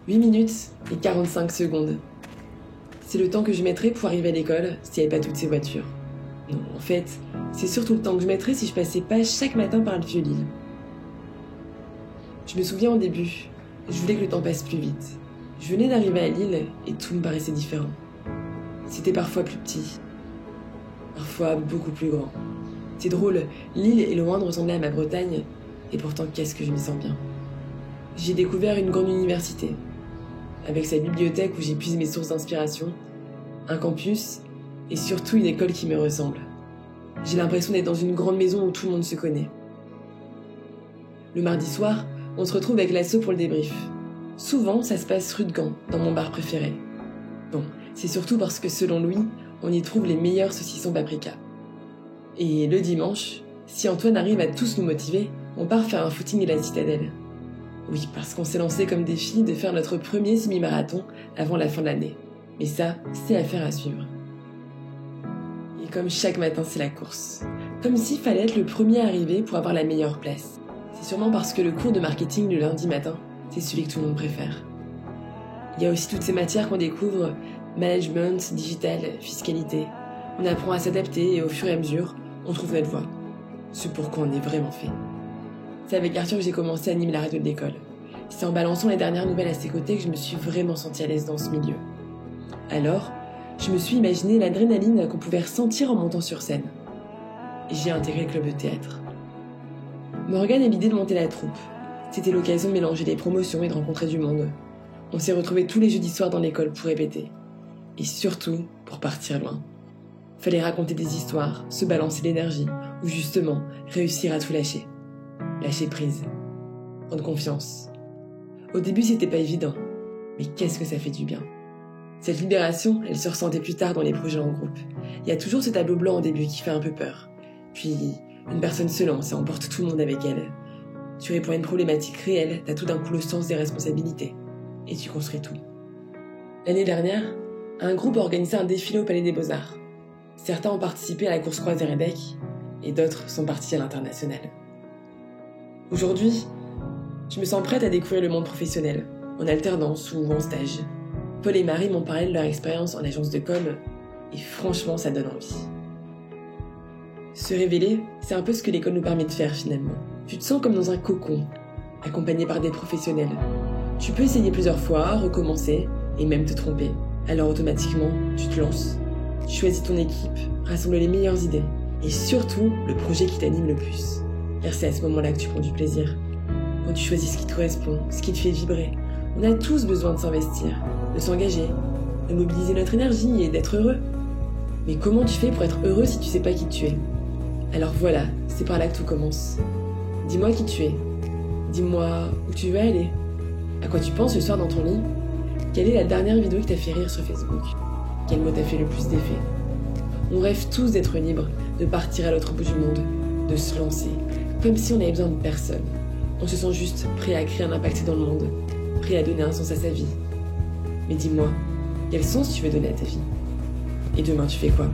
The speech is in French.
8 minutes et 45 secondes. C'est le temps que je mettrais pour arriver à l'école s'il n'y avait pas toutes ces voitures. Non, en fait, c'est surtout le temps que je mettrais si je passais pas chaque matin par le Vieux-Lille. Je me souviens au début, je voulais que le temps passe plus vite. Je venais d'arriver à Lille et tout me paraissait différent. C'était parfois plus petit, parfois beaucoup plus grand. C'est drôle, Lille est loin de ressembler à ma Bretagne, et pourtant qu'est-ce que je m'y sens bien. J'ai découvert une grande université, avec sa bibliothèque où j'épuise mes sources d'inspiration, un campus, et surtout une école qui me ressemble. J'ai l'impression d'être dans une grande maison où tout le monde se connaît. Le mardi soir, on se retrouve avec l'asso pour le débrief. Souvent, ça se passe rue de Gand, dans mon bar préféré. Bon, c'est surtout parce que selon Louis, on y trouve les meilleurs saucissons paprika. Et le dimanche, si Antoine arrive à tous nous motiver, on part faire un footing à la Citadelle. Oui, parce qu'on s'est lancé comme défi de faire notre premier semi-marathon avant la fin de l'année. Mais ça, c'est affaire à suivre. Et comme chaque matin, c'est la course. Comme s'il fallait être le premier arrivé pour avoir la meilleure place. C'est sûrement parce que le cours de marketing le lundi matin, c'est celui que tout le monde préfère. Il y a aussi toutes ces matières qu'on découvre, management, digital, fiscalité. On apprend à s'adapter et au fur et à mesure, on trouve notre voie. Ce pourquoi on est vraiment fait. C'est avec Arthur que j'ai commencé à animer la radio de l'école. C'est en balançant les dernières nouvelles à ses côtés que je me suis vraiment sentie à l'aise dans ce milieu. Alors, je me suis imaginé l'adrénaline qu'on pouvait ressentir en montant sur scène. J'ai intégré le club de théâtre. Morgane a l'idée de monter la troupe. C'était l'occasion de mélanger les promotions et de rencontrer du monde. On s'est retrouvés tous les jeudis soirs dans l'école pour répéter. Et surtout, pour partir loin. Fallait raconter des histoires, se balancer l'énergie, ou justement, réussir à tout lâcher. Lâcher prise. Prendre confiance. Au début, c'était pas évident. Mais qu'est-ce que ça fait du bien. Cette libération, elle se ressentait plus tard dans les projets en groupe. Il y a toujours ce tableau blanc au début qui fait un peu peur. Puis, une personne se lance et emporte tout le monde avec elle. Tu réponds à une problématique réelle, t'as tout d'un coup le sens des responsabilités. Et tu construis tout. L'année dernière, un groupe a organisé un défilé au Palais des Beaux-Arts. Certains ont participé à la course croisée Redec, et d'autres sont partis à l'international. Aujourd'hui, je me sens prête à découvrir le monde professionnel, en alternance ou en stage. Paul et Marie m'ont parlé de leur expérience en agence de com, et franchement, ça donne envie. Se révéler, c'est un peu ce que l'école nous permet de faire finalement. Tu te sens comme dans un cocon, accompagné par des professionnels. Tu peux essayer plusieurs fois, recommencer, et même te tromper. Alors automatiquement, tu te lances. Tu choisis ton équipe, rassemble les meilleures idées, et surtout, le projet qui t'anime le plus. Car c'est à ce moment-là que tu prends du plaisir. Quand tu choisis ce qui te correspond, ce qui te fait vibrer. On a tous besoin de s'investir, de s'engager, de mobiliser notre énergie et d'être heureux. Mais comment tu fais pour être heureux si tu sais pas qui tu es? Alors voilà, c'est par là que tout commence. Dis-moi qui tu es. Dis-moi où tu veux aller. À quoi tu penses le soir dans ton lit? Quelle est la dernière vidéo qui t'a fait rire sur Facebook? Quel mot t'a fait le plus d'effet? On rêve tous d'être libres, de partir à l'autre bout du monde, de se lancer, comme si on n'avait besoin de personne. On se sent juste prêt à créer un impact dans le monde, prêt à donner un sens à sa vie. Mais dis-moi, quel sens tu veux donner à ta vie? Et demain, tu fais quoi?